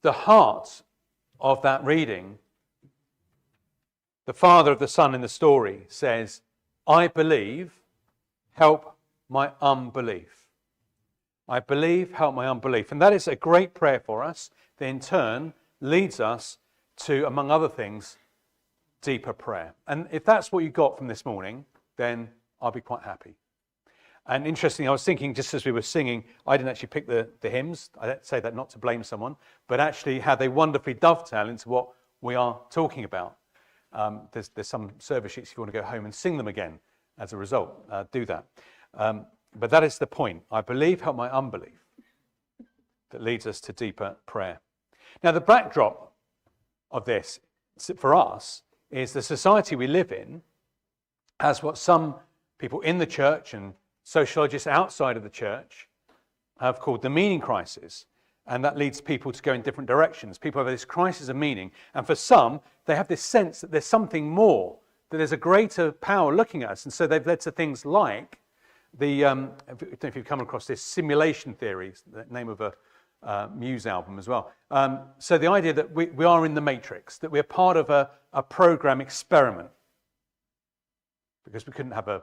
the heart of that reading, the father of the son in the story says, I believe, help my unbelief. I believe, help my unbelief. And that is a great prayer for us that in turn leads us to, among other things, deeper prayer. And if that's what you got from this morning, then I'll be quite happy. And interestingly, I was thinking just as we were singing, I didn't actually pick the hymns. I say that not to blame someone, but actually how they wonderfully dovetail into what we are talking about. There's some service sheets if you want to go home and sing them again as a result. Do that. But that is the point. I believe, help my unbelief, that leads us to deeper prayer. Now, the backdrop of this for us is the society we live in has what some people in the church and sociologists outside of the church have called the meaning crisis. And that leads people to go in different directions. People have this crisis of meaning. And for some, they have this sense that there's something more, that there's a greater power looking at us. And so they've led to things like I don't know if you've come across this, simulation theories, the name of a Muse album as well. So the idea that we are in the matrix, that we're part of a program experiment, because we couldn't have a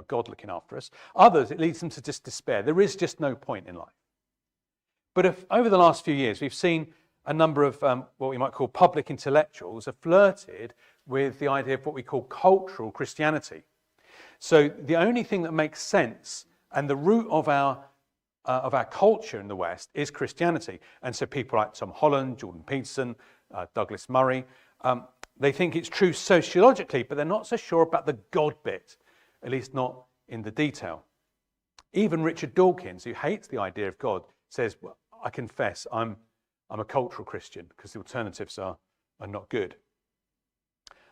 God looking after us. Others, it leads them to just despair. There is just no point in life. But if over the last few years, we've seen a number of what we might call public intellectuals have flirted with the idea of what we call cultural Christianity. So the only thing that makes sense and the root of our culture in the West is Christianity. And so people like Tom Holland, Jordan Peterson, Douglas Murray, they think it's true sociologically, but they're not so sure about the God bit, at least not in the detail. Even Richard Dawkins, who hates the idea of God, says, well, I confess I'm a cultural Christian because the alternatives are not good.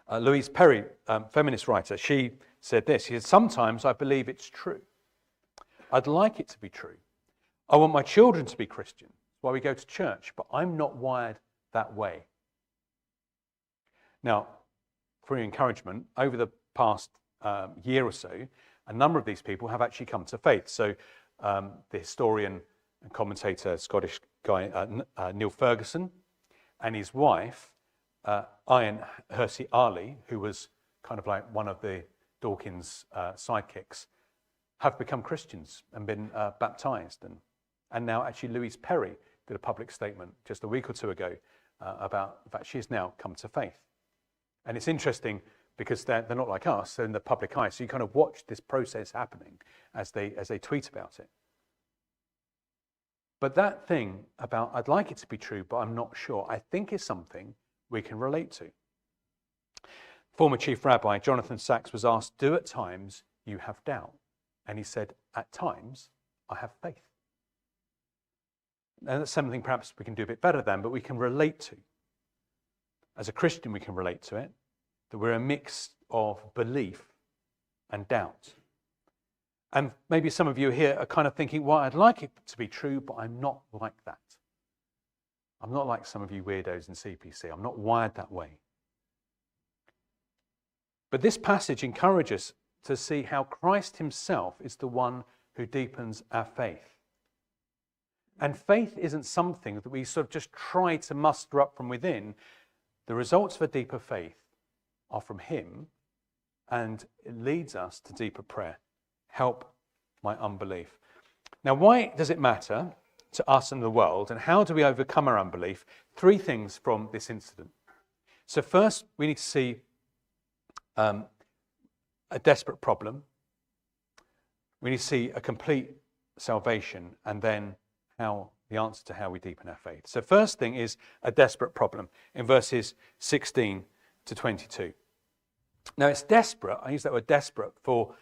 Louise Perry, feminist writer, she said this. She said, sometimes I believe it's true. I'd like it to be true. I want my children to be Christian. That's why we go to church, but I'm not wired that way. Now, for your encouragement, over the past year or so, a number of these people have actually come to faith. So the historian and commentator, Scottish guy, Neil Ferguson, and his wife, Ian Hersey Ali, who was kind of like one of the Dawkins sidekicks, have become Christians and been baptized. And now actually Louise Perry did a public statement just a week or two ago about the fact she has now come to faith. And it's interesting because they're not like us, they're in the public eye. So you kind of watch this process happening as they tweet about it. But that thing about, I'd like it to be true, but I'm not sure, I think is something we can relate to. Former Chief Rabbi Jonathan Sacks was asked, do at times you have doubt? And he said, at times I have faith. And that's something perhaps we can do a bit better than, but we can relate to. As a Christian, we can relate to it, that we're a mix of belief and doubt. And maybe some of you here are kind of thinking, well, I'd like it to be true, but I'm not like that. I'm not like some of you weirdos in CPC. I'm not wired that way. But this passage encourages us to see how Christ himself is the one who deepens our faith. And faith isn't something that we sort of just try to muster up from within. The results of a deeper faith are from him, and it leads us to deeper prayer. Help my unbelief. Now, why does it matter to us and the world, and how do we overcome our unbelief? Three things from this incident. So first, we need to see a desperate problem. We need to see a complete salvation, and then how the answer to how we deepen our faith. So first thing is a desperate problem in verses 16 to 22. Now it's desperate, I use that word desperate for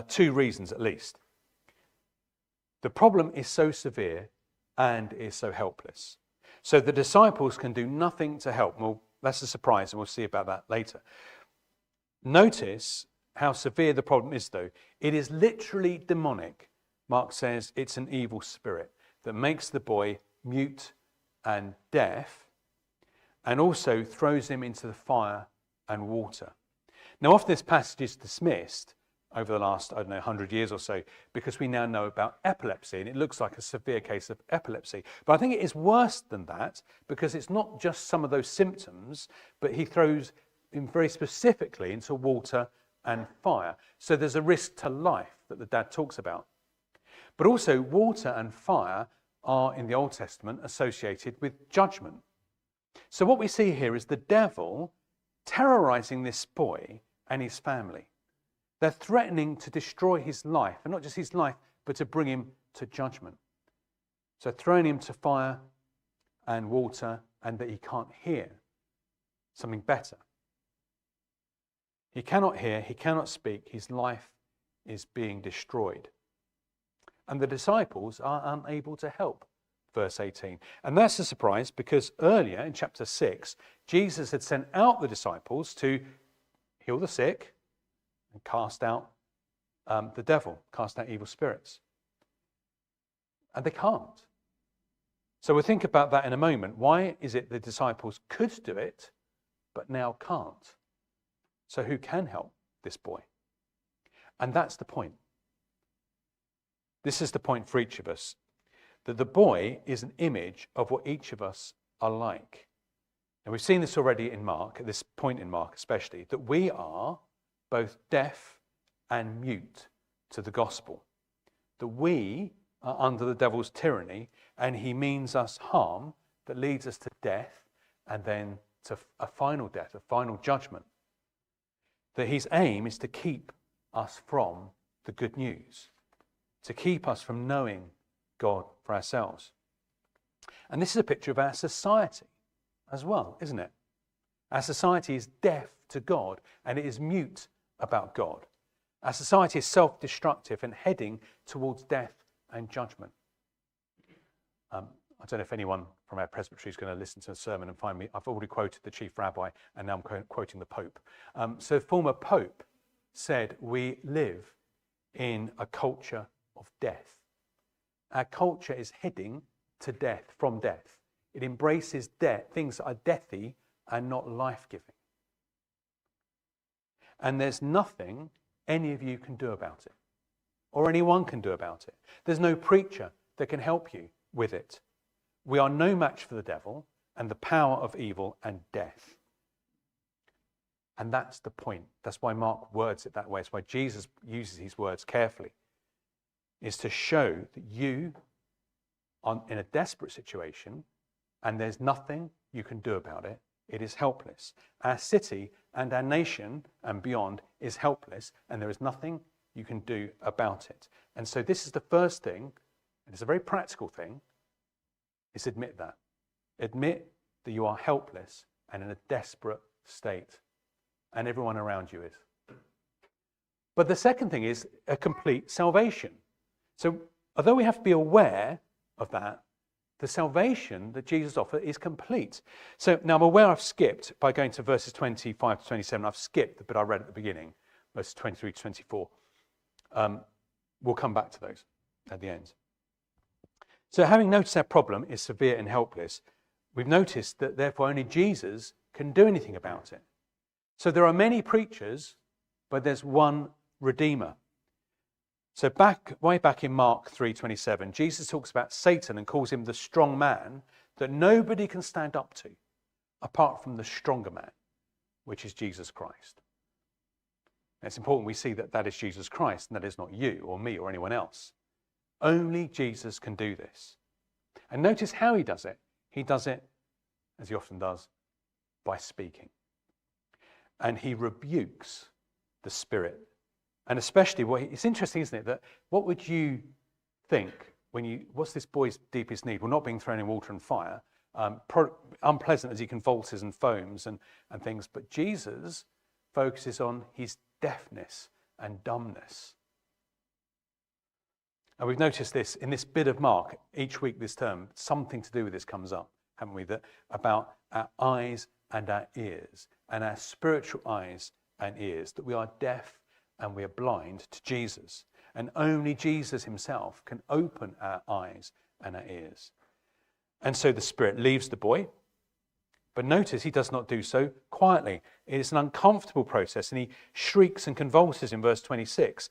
two reasons at least. The problem is so severe and is so helpless. So the disciples can do nothing to help. Well, that's a surprise, and we'll see about that later. Notice how severe the problem is, though. It is literally demonic. Mark says it's an evil spirit that makes the boy mute and deaf, and also throws him into the fire and water. Now, often this passage is dismissed over the last, 100 years or so, because we now know about epilepsy, and it looks like a severe case of epilepsy. But I think it is worse than that, because it's not just some of those symptoms, but he throws in very specifically into water and fire. So there's a risk to life that the dad talks about. But also water and fire are in the Old Testament associated with judgment. So what we see here is the devil terrorizing this boy and his family. They're threatening to destroy his life, and not just his life, but to bring him to judgment. So throwing him to fire and water, and that he can't hear something better. He cannot hear, he cannot speak, his life is being destroyed. And the disciples are unable to help, verse 18. And that's a surprise, because earlier in chapter 6, Jesus had sent out the disciples to heal the sick and cast out the devil, cast out evil spirits. And they can't. So we'll think about that in a moment. Why is it the disciples could do it, but now can't? So who can help this boy? And that's the point. This is the point for each of us, that the boy is an image of what each of us are like. And we've seen this already in Mark, at this point in Mark especially, that we are both deaf and mute to the gospel. That we are under the devil's tyranny, and he means us harm that leads us to death, and then to a final death, a final judgment. That his aim is to keep us from the good news, to keep us from knowing God for ourselves. And this is a picture of our society as well, isn't it? Our society is deaf to God, and it is mute about God. Our society is self-destructive and heading towards death and judgment. I don't know if anyone from our presbytery is going to listen to a sermon and find me. I've already quoted the chief rabbi, and now I'm quoting the Pope. So former Pope said, we live in a culture of death. Our culture is heading to death, from death. It embraces death, things that are deathy and not life-giving. And there's nothing any of you can do about it, or anyone can do about it. There's no preacher that can help you with it. We are no match for the devil and the power of evil and death. And that's the point. That's why Mark words it that way. It's why Jesus uses his words carefully, is to show that you are in a desperate situation and there's nothing you can do about it. It is helpless. Our city and our nation and beyond is helpless, and there is nothing you can do about it. And so this is the first thing, and it's a very practical thing, is admit that. Admit that you are helpless and in a desperate state, and everyone around you is. But the second thing is a complete salvation. So although we have to be aware of that, the salvation that Jesus offers is complete. So now I'm aware I've skipped, by going to verses 25 to 27, I've skipped the bit I read at the beginning, verses 23 to 24. We'll come back to those at the end. So having noticed our problem is severe and helpless, we've noticed that therefore only Jesus can do anything about it. So there are many preachers, but there's one Redeemer. So way back in Mark 3:27, Jesus talks about Satan and calls him the strong man that nobody can stand up to apart from the stronger man, which is Jesus Christ. And it's important we see that that is Jesus Christ and that is not you or me or anyone else. Only Jesus can do this. And notice how he does it. He does it, as he often does, by speaking. And he rebukes the spirit. And especially, it's interesting, isn't it, that what would you think what's this boy's deepest need? Well, not being thrown in water and fire, unpleasant as he convulses and foams and things, but Jesus focuses on his deafness and dumbness. And we've noticed this in this bit of Mark, each week this term, something to do with this comes up, haven't we? That about our eyes and our ears, and our spiritual eyes and ears, that we are deaf and we are blind to Jesus. And only Jesus himself can open our eyes and our ears. And so the spirit leaves the boy, But notice he does not do so quietly. It is an uncomfortable process, and he shrieks and convulses in verse 26.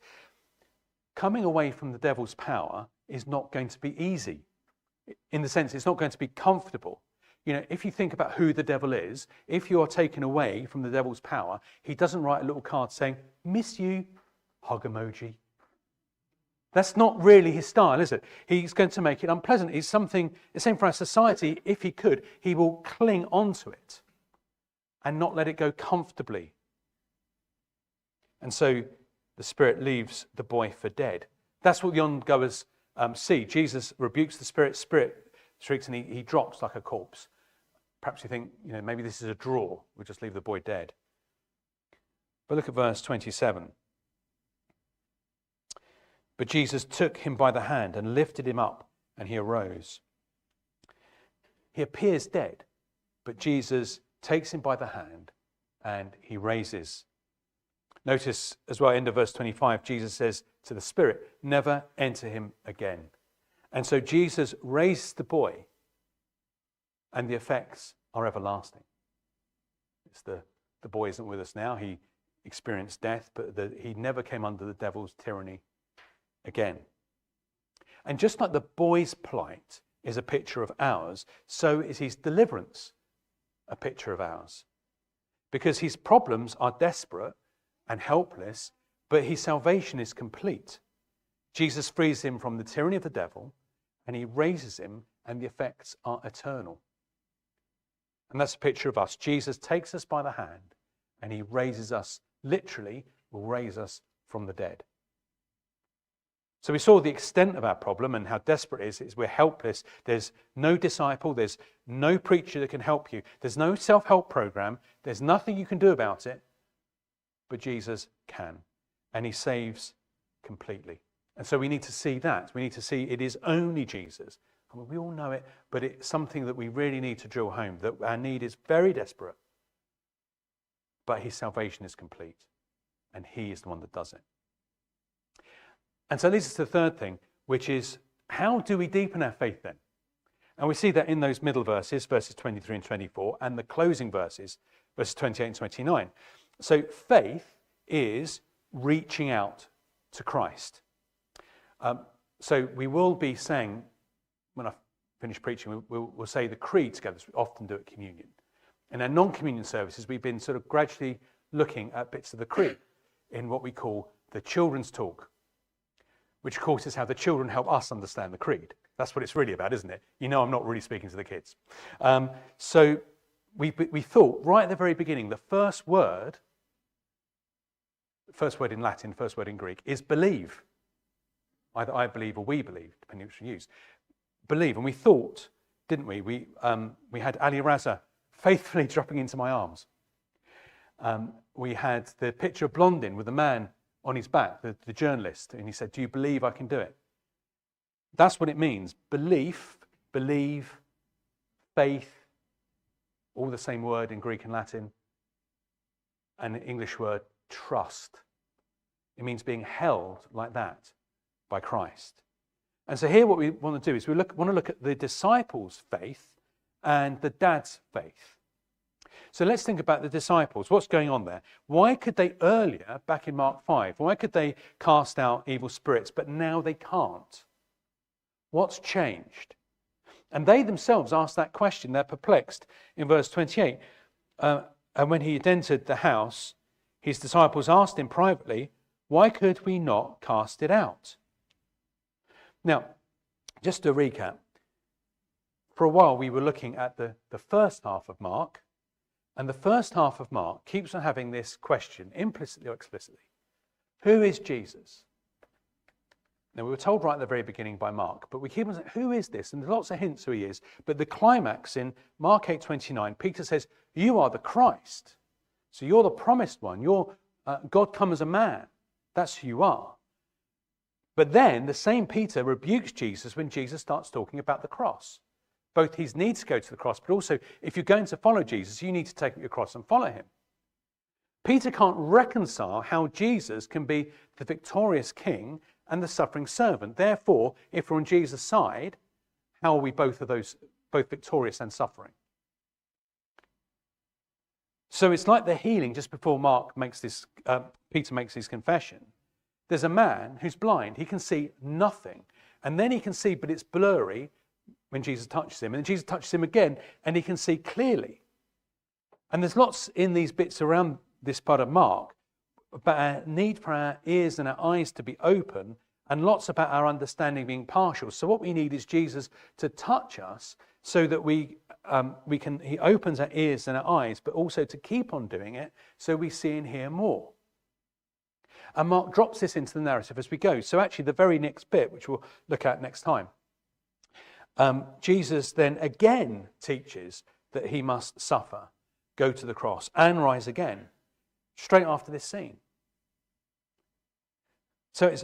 Coming away from the devil's power is not going to be easy. In the sense, it's not going to be comfortable. You know, if you think about who the devil is, if you are taken away from the devil's power, he doesn't write a little card saying, "Miss you," hug emoji. That's not really his style, is it? He's going to make it unpleasant. It's something, the same for our society. If he could, he will cling onto it and not let it go comfortably. And so the spirit leaves the boy for dead. That's what the ongoers see. Jesus rebukes the spirit shrieks, and he drops like a corpse. Perhaps you think, you know, maybe this is a draw. We'll just leave the boy dead. But look at verse 27. But Jesus took him by the hand and lifted him up, and he arose. He appears dead, but Jesus takes him by the hand and he raises. Notice as well, end of verse 25, Jesus says to the spirit, "Never enter him again." And so Jesus raised the boy, and the effects are everlasting. It's the boy isn't with us now. He experienced death, but he never came under the devil's tyranny again. And just like the boy's plight is a picture of ours, so is his deliverance a picture of ours. Because his problems are desperate and helpless, but his salvation is complete. Jesus frees him from the tyranny of the devil, and he raises him, and the effects are eternal. And that's a picture of us. Jesus takes us by the hand, and he raises us, literally will raise us from the dead. So we saw the extent of our problem and how desperate it is we're helpless. There's no disciple, there's no preacher that can help you. There's no self-help program. There's nothing you can do about it, but Jesus can, and he saves completely. And so we need to see that. We need to see it is only Jesus. I mean, we all know it, but it's something that we really need to drill home, that our need is very desperate, but his salvation is complete, and he is the one that does it. And so this is the third thing, which is, how do we deepen our faith then? And we see that in those middle verses, verses 23 and 24, and the closing verses, verses 28 and 29. So faith is reaching out to Christ. So we will be saying, when I finish preaching, we'll say the creed together, as we often do at communion. In our non-communion services, we've been sort of gradually looking at bits of the creed in what we call the children's talk, which of course is how the children help us understand the creed. That's what it's really about, isn't it? You know, I'm not really speaking to the kids. So we thought right at the very beginning, the first word in Latin, first word in Greek, is believe. Either I believe or we believe, depending which you use. Believe. And we thought, didn't we? We had Ali Raza faithfully dropping into my arms. We had the picture of Blondin with the man on his back, the journalist, and he said, "Do you believe I can do it?" That's what it means. Belief, believe, faith, all the same word in Greek and Latin, and the English word trust. It means being held like that by Christ. And so here what we want to do is want to look at the disciples' faith and the dad's faith. So let's think about the disciples. What's going on there? Why could they earlier, back in Mark 5, why could they cast out evil spirits, but now they can't? What's changed? And they themselves ask that question. They're perplexed in verse 28. And when he had entered the house, his disciples asked him privately, "Why could we not cast it out?" Now, just to recap, for a while we were looking at the first half of Mark, and the first half of Mark keeps on having this question, implicitly or explicitly. Who is Jesus? Now, we were told right at the very beginning by Mark, but we keep on saying, who is this? And there's lots of hints who he is. But the climax in Mark 8:29, Peter says, "You are the Christ." So you're the promised one. You're God come as a man. That's who you are. But then the same Peter rebukes Jesus when Jesus starts talking about the cross. Both his need to go to the cross, but also if you're going to follow Jesus, you need to take up your cross and follow him. Peter can't reconcile how Jesus can be the victorious king and the suffering servant. Therefore, if we're on Jesus' side, how are we both victorious and suffering? So it's like the healing just before Peter makes his confession. There's a man who's blind. He can see nothing. And then he can see, but it's blurry when Jesus touches him. And then Jesus touches him again, and he can see clearly. And there's lots in these bits around this part of Mark about our need for our ears and our eyes to be open, and lots about our understanding being partial. So what we need is Jesus to touch us so that he opens our ears and our eyes, but also to keep on doing it so we see and hear more. And Mark drops this into the narrative as we go. So actually the very next bit, which we'll look at next time, Jesus then again teaches that he must suffer, go to the cross, and rise again, straight after this scene. So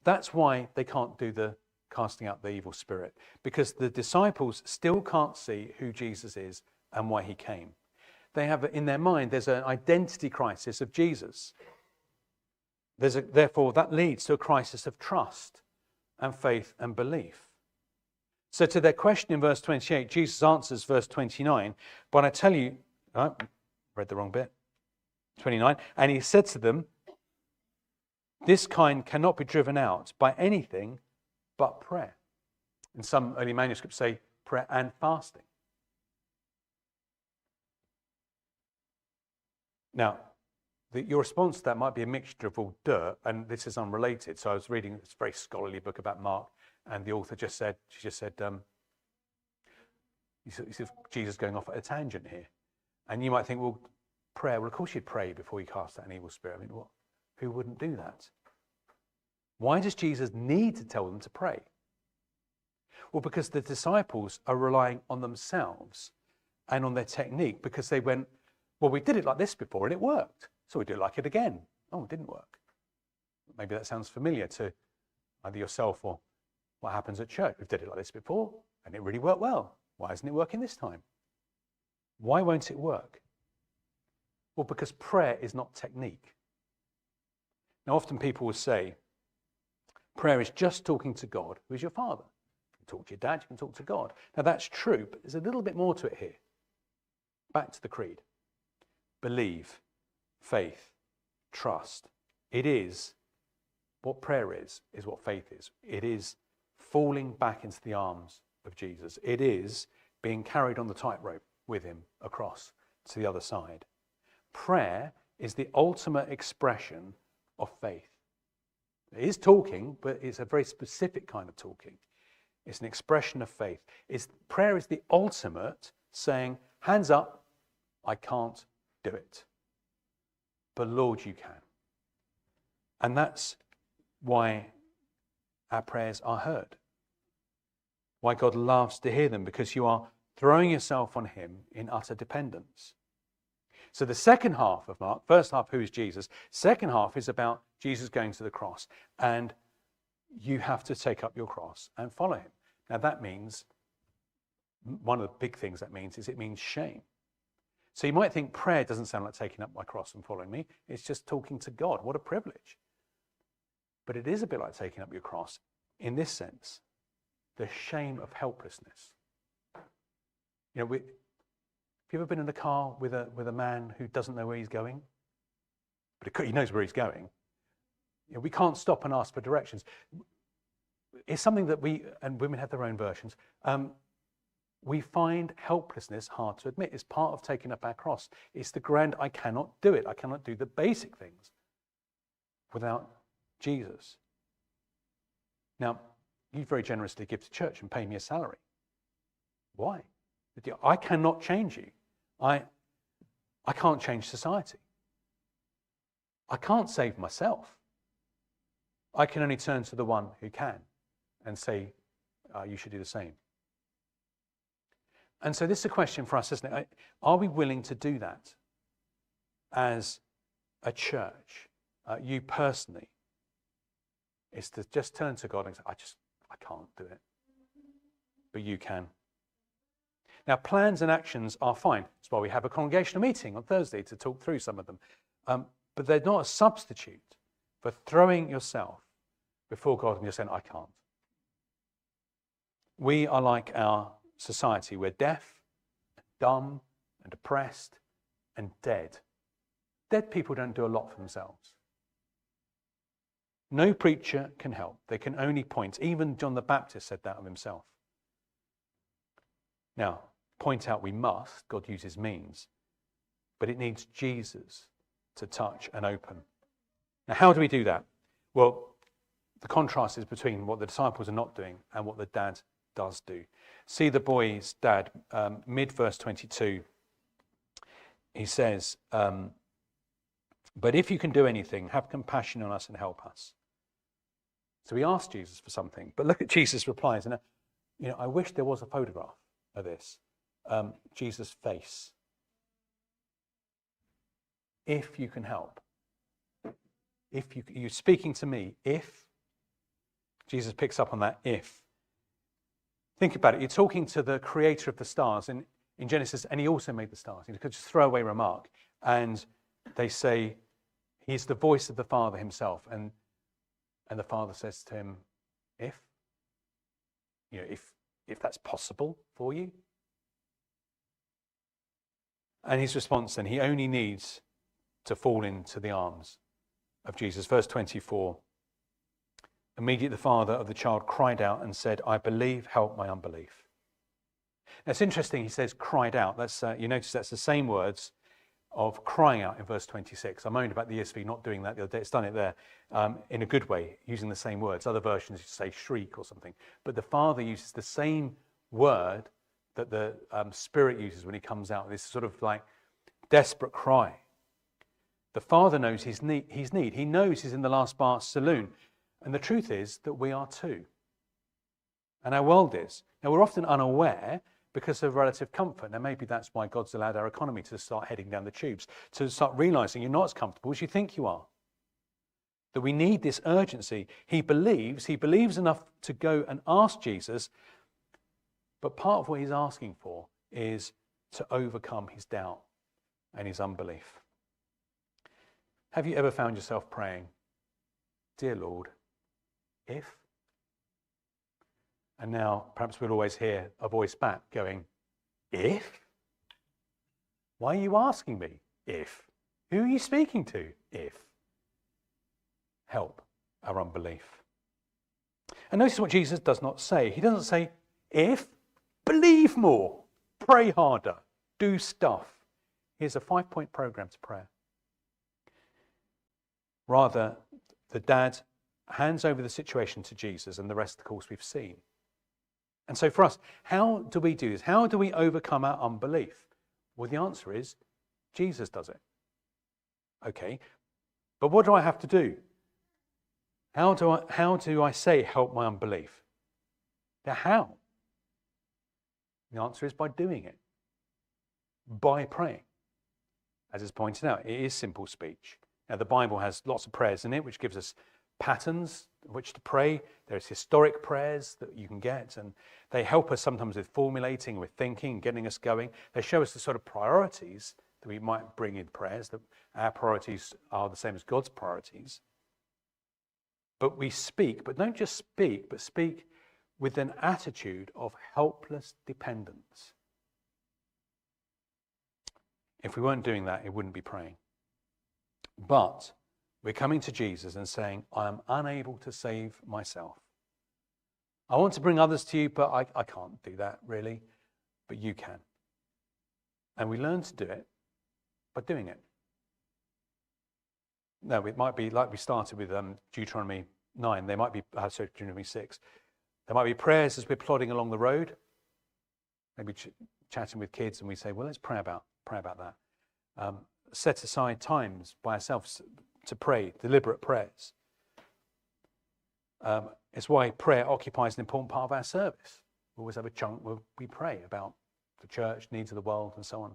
that's why they can't do the casting out the evil spirit, because the disciples still can't see who Jesus is and why he came. They have in their mind, there's an identity crisis of Jesus. Therefore, that leads to a crisis of trust and faith and belief. So to their question in verse 28, Jesus answers verse 29, but I tell you, oh, read the wrong bit, 29, and he said to them, this kind cannot be driven out by anything but prayer. And some early manuscripts say prayer and fasting. Now, your response to that might be a mixture of all dirt, and this is unrelated. So I was reading this very scholarly book about Mark, and the author just said, you see Jesus going off at a tangent here. And you might think, well, prayer, well, of course you'd pray before you cast out an evil spirit. I mean, what? Who wouldn't do that? Why does Jesus need to tell them to pray? Well, because the disciples are relying on themselves and on their technique, because they went, well, we did it like this before and it worked, so we do it like it again. Oh, it didn't work. Maybe that sounds familiar to either yourself or what happens at church. We've did it like this before and it really worked well. Why isn't it working this time? Why won't it work? Well, because prayer is not technique. Now, often people will say, prayer is just talking to God, who is your Father. You can talk to your dad, you can talk to God. Now, that's true, but there's a little bit more to it here. Back to the creed. Believe, faith, trust. It is what prayer is what faith is. It is falling back into the arms of Jesus. It is being carried on the tightrope with him across to the other side. Prayer is the ultimate expression of faith. It is talking, but it's a very specific kind of talking. It's an expression of faith. Prayer is the ultimate saying, hands up, I can't do it. But Lord, you can. And that's why our prayers are heard. Why God loves to hear them, because you are throwing yourself on him in utter dependence. So the second half of Mark, first half, who is Jesus? Second half is about Jesus going to the cross, and you have to take up your cross and follow him. Now that means, one of the big things that means is it means shame. So you might think prayer doesn't sound like taking up my cross and following me. It's just talking to God. What a privilege. But it is a bit like taking up your cross in this sense, the shame of helplessness. You know, have you ever been in the car with a man who doesn't know where he's going? But he knows where he's going. You know, we can't stop and ask for directions. It's something that and women have their own versions, we find helplessness hard to admit. It's part of taking up our cross. It's the grand, I cannot do it. I cannot do the basic things without Jesus. Now, you very generously give to church and pay me a salary. Why? I cannot change you. I can't change society. I can't save myself. I can only turn to the one who can and say, you should do the same. And so this is a question for us, isn't it? Are we willing to do that as a church, you personally? It's to just turn to God and say, I can't do it. But you can. Now, plans and actions are fine. That's why we have a congregational meeting on Thursday to talk through some of them. But they're not a substitute for throwing yourself before God and you're saying, I can't. We are like our society. We're deaf, dumb, and oppressed, and dead Dead people don't do a lot for themselves. No preacher can help. They can only point. Even John the Baptist said that of himself. Now, point out we must. God uses means. But it needs Jesus to touch and open. Now, how do we do that? Well, the contrast is between what the disciples are not doing and what the dad does do. See the boy's dad, mid-verse 22. He says, but if you can do anything, have compassion on us and help us. So he asked Jesus for something. But look at Jesus' replies. And, I wish there was a photograph of this. Jesus' face. If you can help. If you're speaking to me, if. Jesus picks up on that if. Think about it. You're talking to the creator of the stars in Genesis, and he also made the stars. He could just throw away remark. And they say, he's the voice of the Father himself. And the Father says to him, if that's possible for you. And his response then, he only needs to fall into the arms of Jesus. Verse 24, immediately the father of the child cried out and said, I believe, help my unbelief. Now, it's interesting, he says cried out. That's you notice that's the same words of crying out in verse 26. I moaned about the ESV not doing that the other day. It's done it there in a good way, using the same words. Other versions say shriek or something. But the Father uses the same word that the Spirit uses when he comes out. This sort of like desperate cry. The Father knows his need. He knows he's in the last bar saloon. And the truth is that we are too. And our world is. Now, we're often unaware because of relative comfort. Now, maybe that's why God's allowed our economy to start heading down the tubes, to start realizing you're not as comfortable as you think you are. That we need this urgency. He believes enough to go and ask Jesus, but part of what he's asking for is to overcome his doubt and his unbelief. Have you ever found yourself praying, dear Lord, if? And now perhaps we'll always hear a voice back going, if? Why are you asking me? If? Who are you speaking to? If? Help our unbelief. And notice what Jesus does not say. He doesn't say, if, believe more, pray harder, do stuff. Here's a 5-point program to prayer. Rather, the dad hands over the situation to Jesus, and the rest, of course, we've seen. And so for us, how do we do this? How do we overcome our unbelief? Well, the answer is Jesus does it. Okay, but what do I have to do? How do I say help my unbelief? Now, how? The answer is by doing it, by praying. As is pointed out, it is simple speech. Now, the Bible has lots of prayers in it, which gives us patterns in which to pray. There's historic prayers that you can get, and they help us sometimes with formulating, with thinking, getting us going. They show us the sort of priorities that we might bring in prayers, that our priorities are the same as God's priorities. But we speak, but don't just speak, but speak with an attitude of helpless dependence. If we weren't doing that, it wouldn't be praying. But we're coming to Jesus and saying, I am unable to save myself. I want to bring others to you, but I can't do that really, but you can. And we learn to do it by doing it. No, it might be like we started with Deuteronomy 9. There might be, Deuteronomy 6. There might be prayers as we're plodding along the road, maybe chatting with kids, and we say, well, let's pray about that. Set aside times by ourselves to pray, deliberate prayers. It's why prayer occupies an important part of our service. We always have a chunk where we pray about the church, needs of the world, and so on.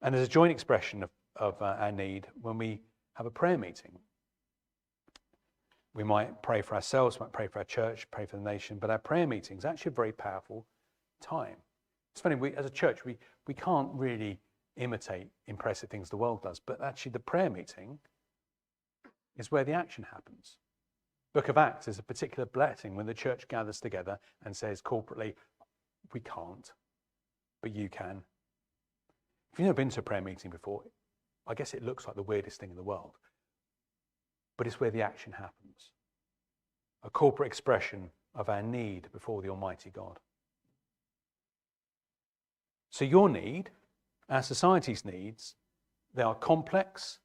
And there's a joint expression of our need when we have a prayer meeting. We might pray for ourselves, might pray for our church, pray for the nation, but our prayer meeting is actually a very powerful time. It's funny, as a church, we can't really imitate impressive things the world does, but actually the prayer meeting is where the action happens. Book of Acts is a particular blessing when the church gathers together and says corporately, we can't, but you can. If you've never been to a prayer meeting before, I guess it looks like the weirdest thing in the world, but it's where the action happens. A corporate expression of our need before the Almighty God. So your need, our society's needs, they are complex,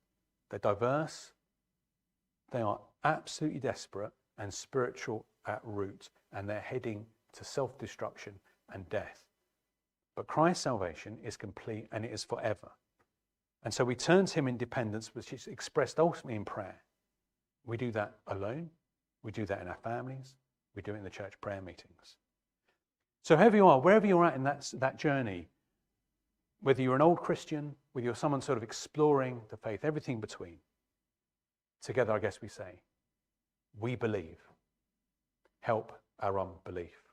they're diverse, they are absolutely desperate and spiritual at root, and they're heading to self-destruction and death. But Christ's salvation is complete and it is forever. And so we turn to him in dependence, which is expressed ultimately in prayer. We do that alone. We do that in our families. We do it in the church prayer meetings. So whoever you are, wherever you're at in that journey, whether you're an old Christian, whether you're someone sort of exploring the faith, everything between, together I guess we say, we believe. Help our unbelief.